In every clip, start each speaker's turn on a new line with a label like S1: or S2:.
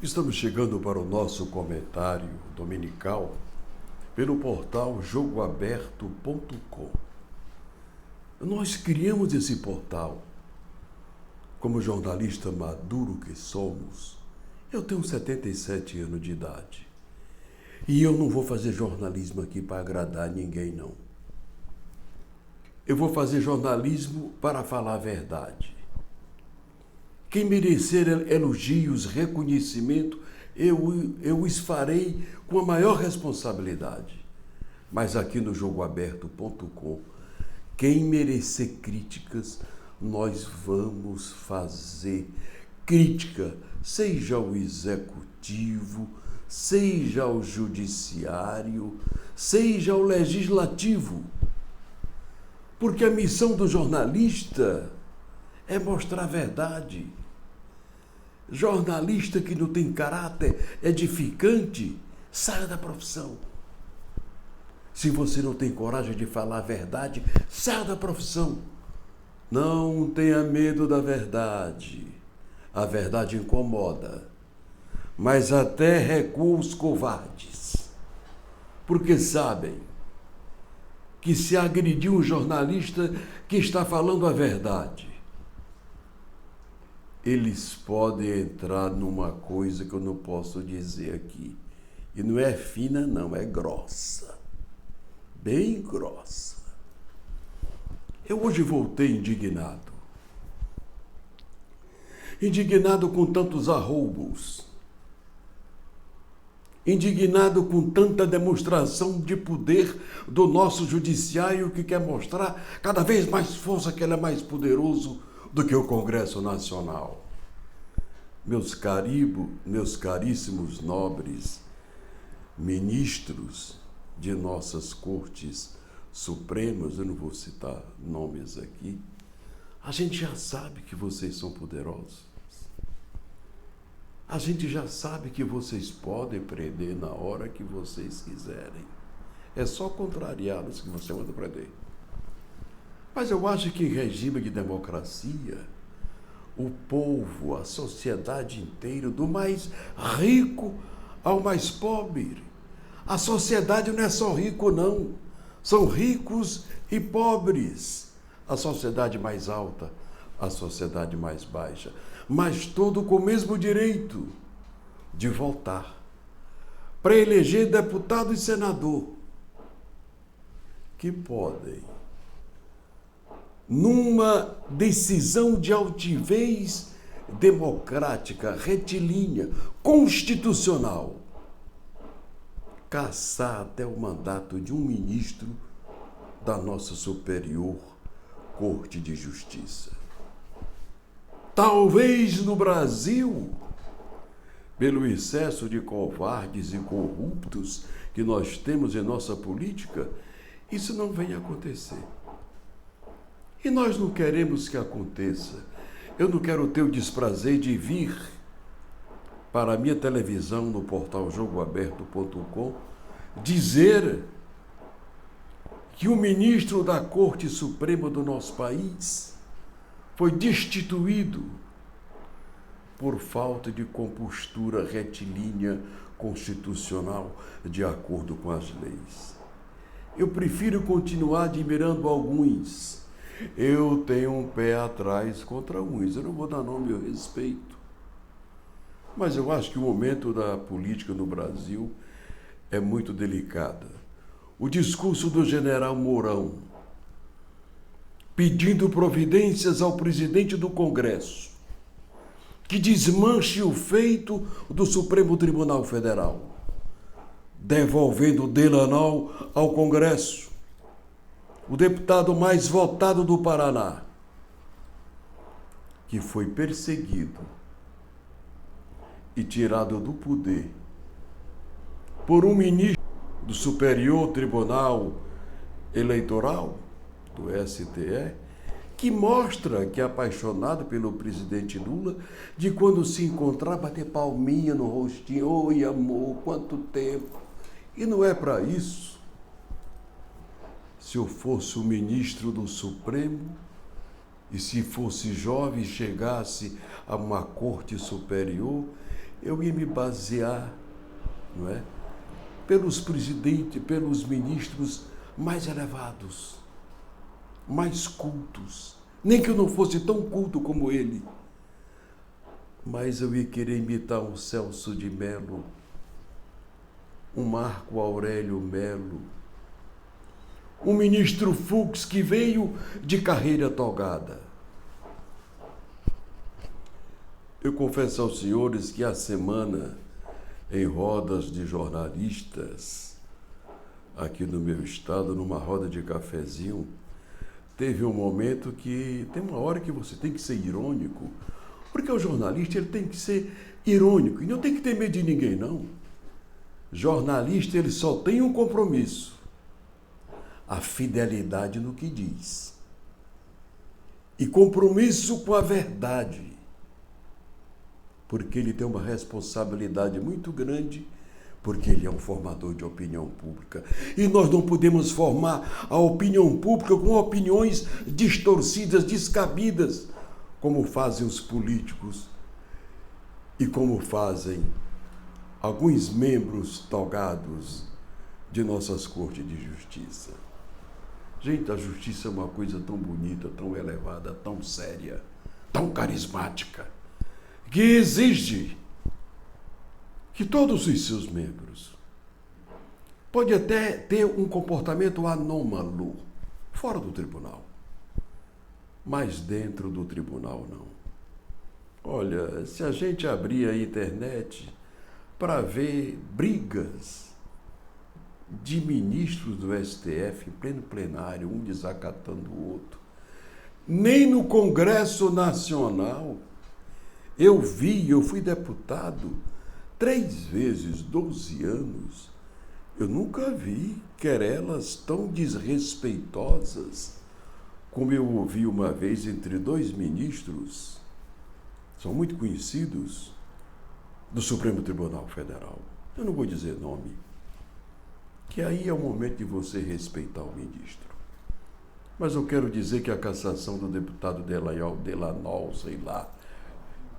S1: Estamos chegando para o nosso comentário dominical pelo portal jogoaberto.com. Nós criamos esse portal. Como jornalista maduro que somos, eu tenho 77 anos de idade. E eu não vou fazer jornalismo aqui para agradar ninguém, não. Eu vou fazer jornalismo para falar a verdade. Quem merecer elogios, reconhecimento, eu os farei com a maior responsabilidade. Mas aqui no jogoaberto.com, quem merecer críticas, nós vamos fazer crítica, seja ao executivo, seja ao judiciário, seja ao legislativo. Porque a missão do jornalista é mostrar a verdade. Jornalista que não tem caráter edificante, saia da profissão. Se você não tem coragem de falar a verdade, saia da profissão. Não tenha medo da verdade. A verdade incomoda. Mas até recua os covardes. Porque sabem que se agredir um jornalista que está falando a verdade, eles podem entrar numa coisa que eu não posso dizer aqui. E não é fina, não, é grossa. Bem grossa. Eu hoje voltei indignado. Indignado com tantos arroubos. Indignado com tanta demonstração de poder do nosso judiciário que quer mostrar cada vez mais força, que ele é mais poderoso do que o Congresso Nacional. Meus caríssimos nobres ministros de nossas cortes supremas, eu não vou citar nomes aqui, a gente já sabe que vocês são poderosos. A gente já sabe que vocês podem prender na hora que vocês quiserem. É só contrariá-los que você manda prender. Mas eu acho que em regime de democracia, o povo, a sociedade inteira, do mais rico ao mais pobre. A sociedade não é só rico, não. São ricos e pobres. A sociedade mais alta, a sociedade mais baixa. Mas todo com o mesmo direito de votar para eleger deputado e senador, que podem, numa decisão de altivez democrática, retilínea, constitucional, cassar até o mandato de um ministro da nossa superior Corte de Justiça. Talvez no Brasil, pelo excesso de covardes e corruptos que nós temos em nossa política, isso não venha acontecer. E nós não queremos que aconteça. Eu não quero ter o desprazer de vir para a minha televisão no portal jogoaberto.com dizer que o ministro da Corte Suprema do nosso país foi destituído por falta de compostura retilínea constitucional de acordo com as leis. Eu prefiro continuar admirando alguns. Eu tenho um pé atrás contra uns. Eu não vou dar nome ao respeito. Mas eu acho que o momento da política no Brasil é muito delicado. O discurso do general Mourão, pedindo providências ao presidente do Congresso, que desmanche o feito do Supremo Tribunal Federal, devolvendo Delanol ao Congresso, o deputado mais votado do Paraná, que foi perseguido e tirado do poder por um ministro do Superior Tribunal Eleitoral, do STE, que mostra que é apaixonado pelo presidente Lula, de quando se encontrar, bater palminha no rostinho, oi amor, quanto tempo. E não é para isso. Se eu fosse o ministro do Supremo, e se fosse jovem e chegasse a uma corte superior, eu ia me basear, não é, pelos presidentes, pelos ministros mais elevados, mais cultos. Nem que eu não fosse tão culto como ele, mas eu ia querer imitar um Celso de Mello, um Marco Aurélio Melo, um ministro Fux que veio de carreira togada. Eu confesso aos senhores que a semana, em rodas de jornalistas, aqui no meu estado, numa roda de cafezinho, teve um momento que tem uma hora que você tem que ser irônico, porque o jornalista ele tem que ser irônico e não tem que ter medo de ninguém, não. Jornalista ele só tem um compromisso: a fidelidade no que diz e compromisso com a verdade, porque ele tem uma responsabilidade muito grande, porque ele é um formador de opinião pública. E nós não podemos formar a opinião pública com opiniões distorcidas, descabidas, como fazem os políticos e como fazem alguns membros togados de nossas cortes de justiça. Gente, a justiça é uma coisa tão bonita, tão elevada, tão séria, tão carismática, que exige que todos os seus membros pode até ter um comportamento anômalo fora do tribunal, mas dentro do tribunal não. Olha, se a gente abrir a internet para ver brigas de ministros do STF em pleno plenário, um desacatando o outro, nem no Congresso Nacional eu fui deputado 3 vezes, 12 anos, eu nunca vi querelas tão desrespeitosas como eu ouvi uma vez entre 2 ministros, são muito conhecidos, do Supremo Tribunal Federal. Eu não vou dizer nome, que aí é o momento de você respeitar o ministro. Mas eu quero dizer que a cassação do deputado Delanol, sei lá,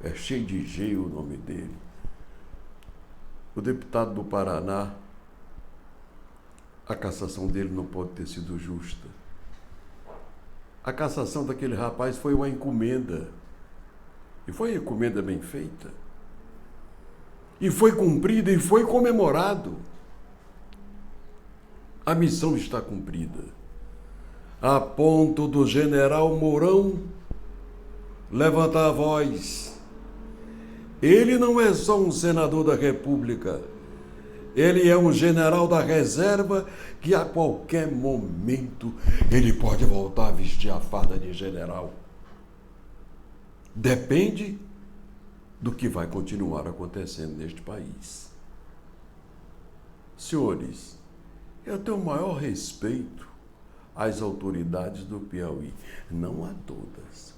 S1: é cheio de G o nome dele, o deputado do Paraná, a cassação dele não pode ter sido justa. A cassação daquele rapaz foi uma encomenda. E foi uma encomenda bem feita. E foi cumprida e foi comemorado. A missão está cumprida. A ponto do general Mourão levantar a voz. Ele não é só um senador da República. Ele é um general da reserva que a qualquer momento ele pode voltar a vestir a farda de general. Depende do que vai continuar acontecendo neste país. Senhores, eu tenho o maior respeito às autoridades do Piauí. Não a todas.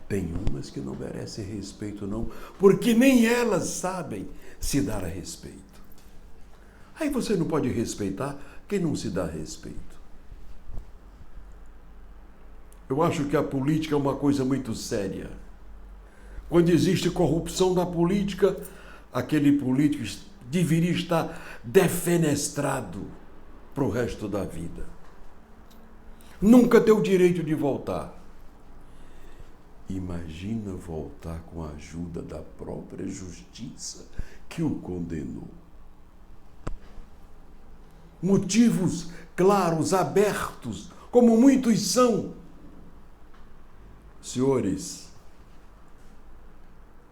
S1: Tem umas que não merecem respeito, não, porque nem elas sabem se dar a respeito. Aí você não pode respeitar quem não se dá respeito. Eu acho que a política é uma coisa muito séria. Quando existe corrupção na política, aquele político deveria estar defenestrado para o resto da vida. Nunca ter o direito de voltar. Imagina voltar com a ajuda da própria justiça que o condenou. Motivos claros, abertos, como muitos são. Senhores,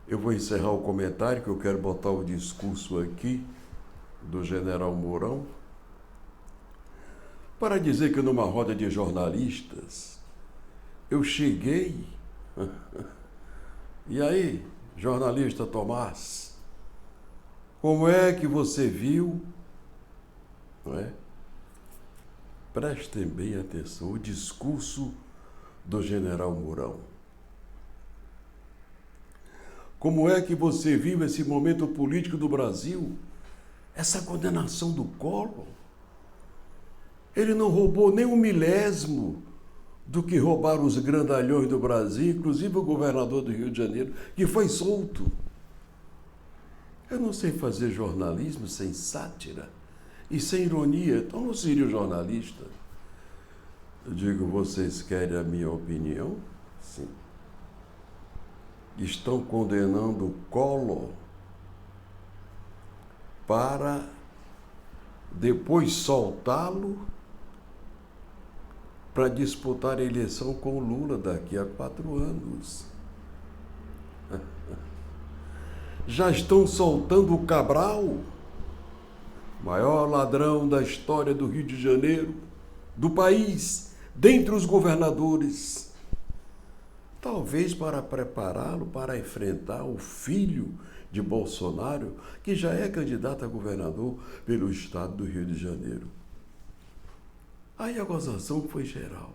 S1: eu vou encerrar o comentário, que eu quero botar o discurso aqui do general Mourão, para dizer que numa roda de jornalistas, eu cheguei... E aí, jornalista Tomás, como é que você viu, não é? Prestem bem atenção, o discurso do general Mourão. Como é que você viu esse momento político do Brasil? Essa condenação do Collor? Ele não roubou nem 1/1000 do que roubaram os grandalhões do Brasil, inclusive o governador do Rio de Janeiro, que foi solto. Eu não sei fazer jornalismo sem sátira e sem ironia, então não seria jornalista. Eu digo, vocês querem a minha opinião? Sim. Estão condenando o Collor para depois soltá-lo para disputar a eleição com o Lula daqui a 4 anos. Já estão soltando o Cabral, maior ladrão da história do Rio de Janeiro, do país, dentre os governadores. Talvez para prepará-lo para enfrentar o filho de Bolsonaro, que já é candidato a governador pelo estado do Rio de Janeiro. Aí a gozação foi geral.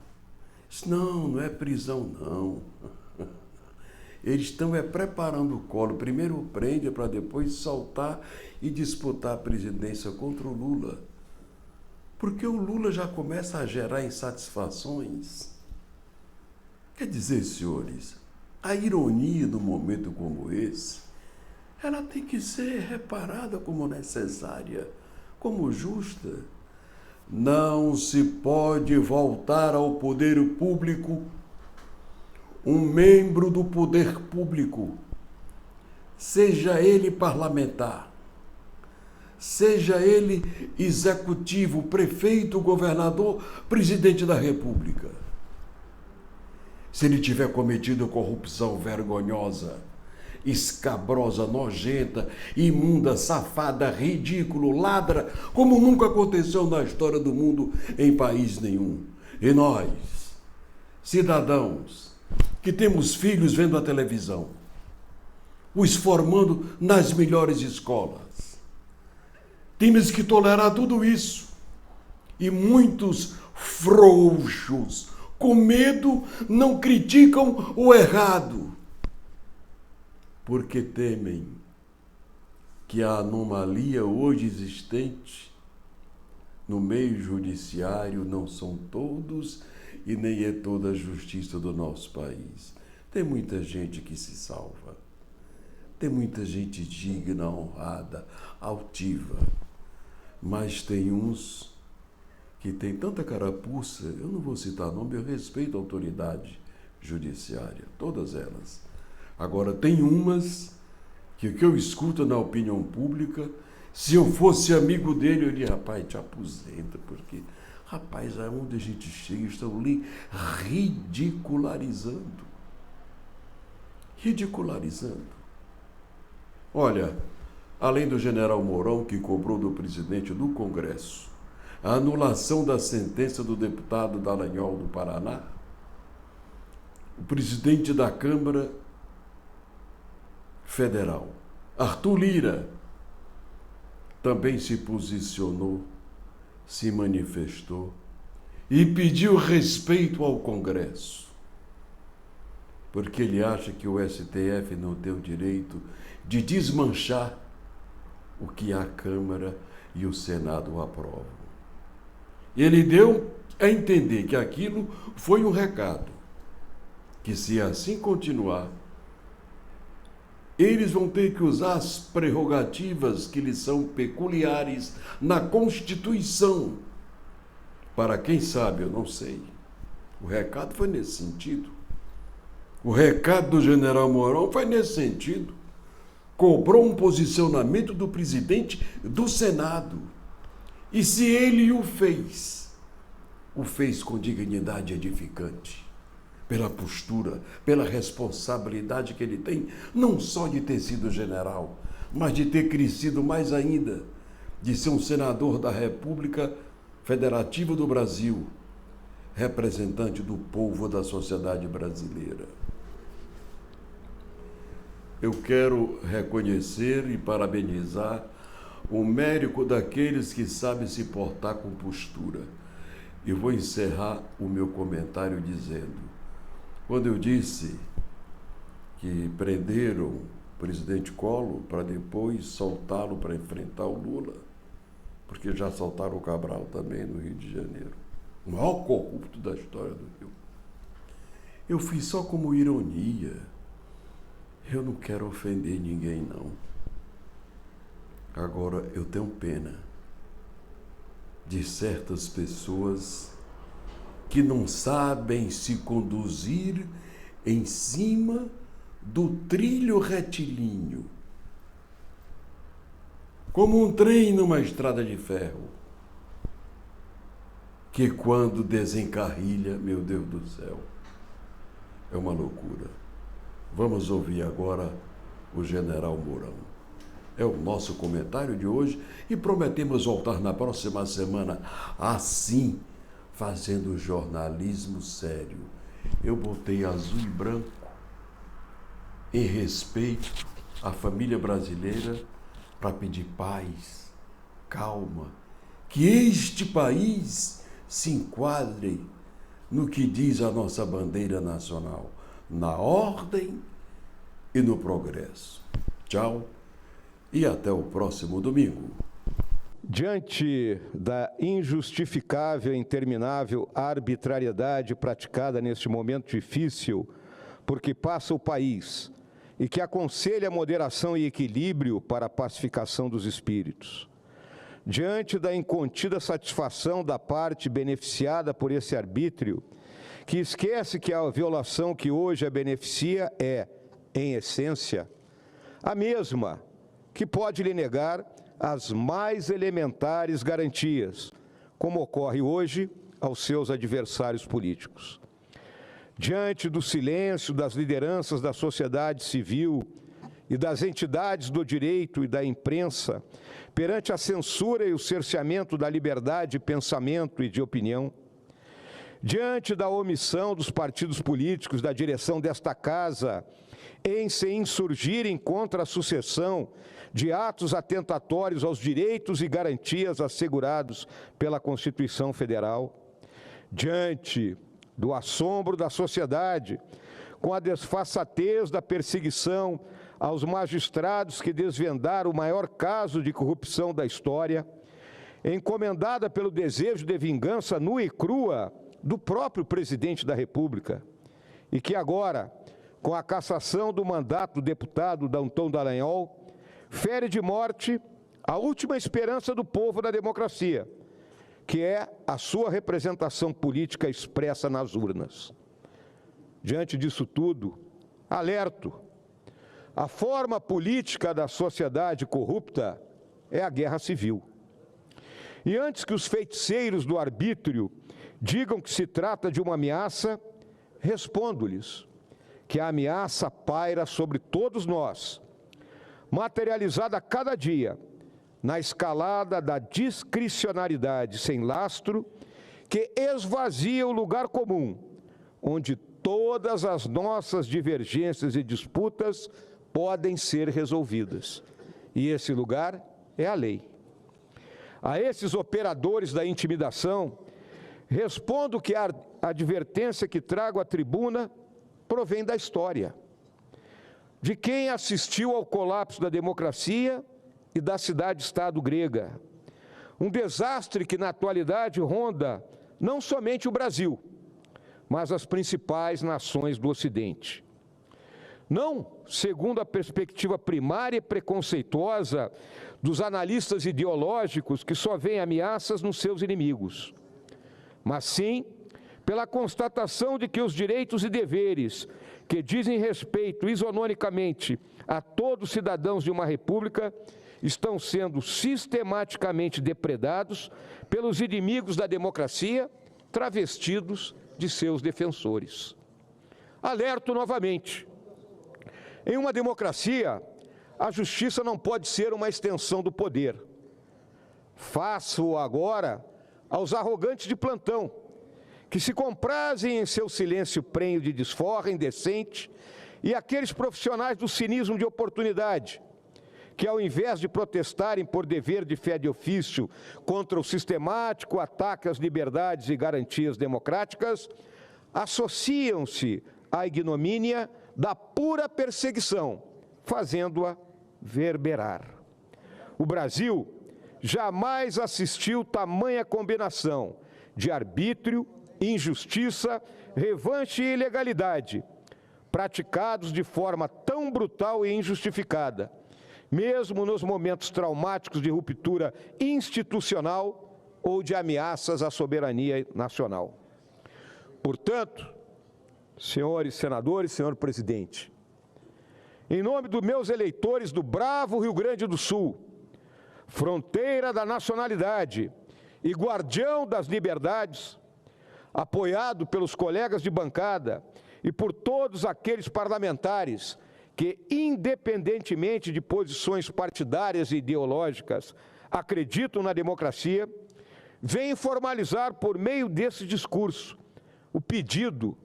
S1: Disse, não é prisão, não. Eles estão preparando o Collor. Primeiro prende para depois soltar e disputar a presidência contra o Lula. Porque o Lula já começa a gerar insatisfações. Quer dizer, senhores, a ironia num momento como esse, ela tem que ser reparada como necessária, como justa. Não se pode voltar ao poder público um membro do poder público, seja ele parlamentar, seja ele executivo, prefeito, governador, presidente da República. Se ele tiver cometido corrupção vergonhosa, escabrosa, nojenta, imunda, safada, ridículo, ladra, como nunca aconteceu na história do mundo em país nenhum. E nós, cidadãos, que temos filhos vendo a televisão, os formando nas melhores escolas, temos que tolerar tudo isso. E muitos frouxos, com medo, não criticam o errado, porque temem que a anomalia hoje existente no meio judiciário não são todos e nem é toda a justiça do nosso país. Tem muita gente que se salva, tem muita gente digna, honrada, altiva, mas tem uns que tem tanta carapuça, eu não vou citar nome, eu respeito a autoridade judiciária, todas elas. Agora, tem umas que o que eu escuto na opinião pública, se eu fosse amigo dele, eu diria, rapaz, te aposenta, porque, rapaz, aonde a gente chega, estão ali ridicularizando. Ridicularizando. Olha, além do general Mourão, que cobrou do presidente do Congresso a anulação da sentença do deputado Dallagnol do Paraná, o presidente da Câmara Federal, Arthur Lira, também se posicionou, se manifestou e pediu respeito ao Congresso, porque ele acha que o STF não tem o direito de desmanchar o que a Câmara e o Senado aprovam. Ele deu a entender que aquilo foi um recado, que se assim continuar, eles vão ter que usar as prerrogativas que lhes são peculiares na Constituição. Para quem sabe, eu não sei. O recado foi nesse sentido. O recado do general Mourão foi nesse sentido. Cobrou um posicionamento do presidente do Senado. E se ele o fez com dignidade edificante. Pela postura, pela responsabilidade que ele tem, não só de ter sido general, mas de ter crescido mais ainda, de ser um senador da República Federativa do Brasil, representante do povo da sociedade brasileira. Eu quero reconhecer e parabenizar o mérito daqueles que sabem se portar com postura. E vou encerrar o meu comentário dizendo: quando eu disse que prenderam o presidente Collor para depois soltá-lo para enfrentar o Lula, porque já soltaram o Cabral também no Rio de Janeiro, o maior corrupto da história do Rio, eu fiz só como ironia. Eu não quero ofender ninguém, não. Agora, eu tenho pena de certas pessoas que não sabem se conduzir em cima do trilho retilíneo, como um trem numa estrada de ferro, que quando desencarrilha, meu Deus do céu, é uma loucura. Vamos ouvir agora o General Mourão. É o nosso comentário de hoje e prometemos voltar na próxima semana assim, fazendo jornalismo sério. Eu botei azul e branco em respeito à família brasileira para pedir paz, calma, que este país se enquadre no que diz a nossa bandeira nacional, na ordem e no progresso. Tchau e até o próximo domingo.
S2: Diante da injustificável e interminável arbitrariedade praticada neste momento difícil por que passa o país e que aconselha moderação e equilíbrio para a pacificação dos espíritos, diante da incontida satisfação da parte beneficiada por esse arbítrio, que esquece que a violação que hoje a beneficia é, em essência, a mesma que pode lhe negar as mais elementares garantias, como ocorre hoje aos seus adversários políticos. Diante do silêncio das lideranças da sociedade civil e das entidades do direito e da imprensa, perante a censura e o cerceamento da liberdade de pensamento e de opinião, diante da omissão dos partidos políticos da direção desta casa em se insurgirem contra a sucessão de atos atentatórios aos direitos e garantias assegurados pela Constituição Federal, diante do assombro da sociedade com a desfaçatez da perseguição aos magistrados que desvendaram o maior caso de corrupção da história, encomendada pelo desejo de vingança nua e crua do próprio presidente da República, e que agora, com a cassação do mandato do deputado Danton Dallagnol, fere de morte a última esperança do povo da democracia, que é a sua representação política expressa nas urnas. Diante disso tudo, alerto: a forma política da sociedade corrupta é a guerra civil. E antes que os feiticeiros do arbítrio digam que se trata de uma ameaça, respondo-lhes que a ameaça paira sobre todos nós, materializada a cada dia na escalada da discricionariedade sem lastro que esvazia o lugar comum, onde todas as nossas divergências e disputas podem ser resolvidas. E esse lugar é a lei. A esses operadores da intimidação, respondo que a advertência que trago à tribuna provém da história, de quem assistiu ao colapso da democracia e da cidade-estado grega. Um desastre que, na atualidade, ronda não somente o Brasil, mas as principais nações do Ocidente. Não segundo a perspectiva primária e preconceituosa dos analistas ideológicos que só veem ameaças nos seus inimigos, mas sim pela constatação de que os direitos e deveres que dizem respeito isonomicamente a todos os cidadãos de uma república estão sendo sistematicamente depredados pelos inimigos da democracia, travestidos de seus defensores. Alerto novamente: em uma democracia, a justiça não pode ser uma extensão do poder. Faço agora aos arrogantes de plantão, que se comprazem em seu silêncio prenho de desforra indecente, e aqueles profissionais do cinismo de oportunidade, que ao invés de protestarem por dever de fé de ofício contra o sistemático ataque às liberdades e garantias democráticas, associam-se à ignomínia da pura perseguição, fazendo-a verberar. O Brasil jamais assistiu tamanha combinação de arbítrio, injustiça, revanche e ilegalidade, praticados de forma tão brutal e injustificada, mesmo nos momentos traumáticos de ruptura institucional ou de ameaças à soberania nacional. Portanto, senhores senadores, senhor presidente, em nome dos meus eleitores do bravo Rio Grande do Sul, fronteira da nacionalidade e guardião das liberdades, apoiado pelos colegas de bancada e por todos aqueles parlamentares que, independentemente de posições partidárias e ideológicas, acreditam na democracia, vem formalizar por meio desse discurso o pedido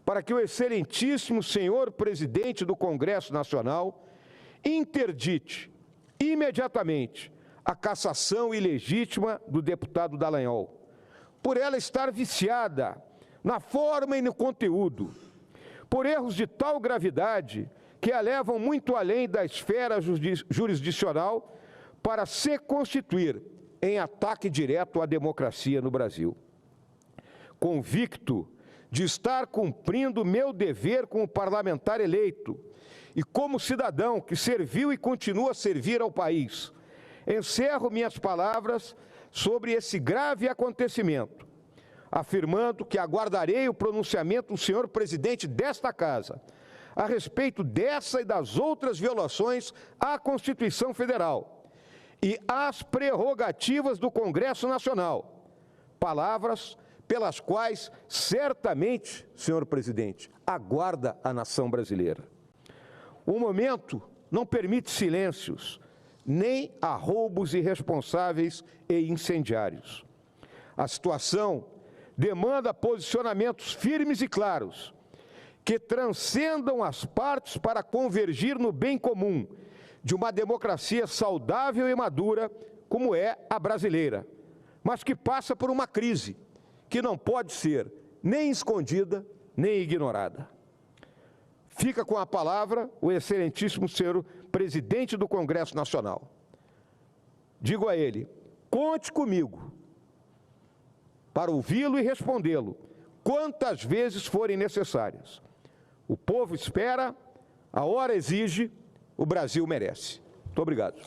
S2: para que o excelentíssimo senhor presidente do Congresso Nacional interdite imediatamente a cassação ilegítima do deputado Dallagnol, por ela estar viciada na forma e no conteúdo, por erros de tal gravidade que a levam muito além da esfera jurisdicional para se constituir em ataque direto à democracia no Brasil. Convicto de estar cumprindo meu dever como parlamentar eleito e como cidadão que serviu e continua a servir ao país, encerro minhas palavras sobre esse grave acontecimento, afirmando que aguardarei o pronunciamento do senhor presidente desta Casa a respeito dessa e das outras violações à Constituição Federal e às prerrogativas do Congresso Nacional, palavras pelas quais certamente, senhor presidente, aguarda a nação brasileira. O momento não permite silêncios, nem arroubos irresponsáveis e incendiários. A situação demanda posicionamentos firmes e claros, que transcendam as partes para convergir no bem comum de uma democracia saudável e madura, como é a brasileira, mas que passa por uma crise que não pode ser nem escondida, nem ignorada. Fica com a palavra o excelentíssimo senhor presidente do Congresso Nacional. Digo a ele, conte comigo para ouvi-lo e respondê-lo quantas vezes forem necessárias. O povo espera, a hora exige, o Brasil merece. Muito obrigado.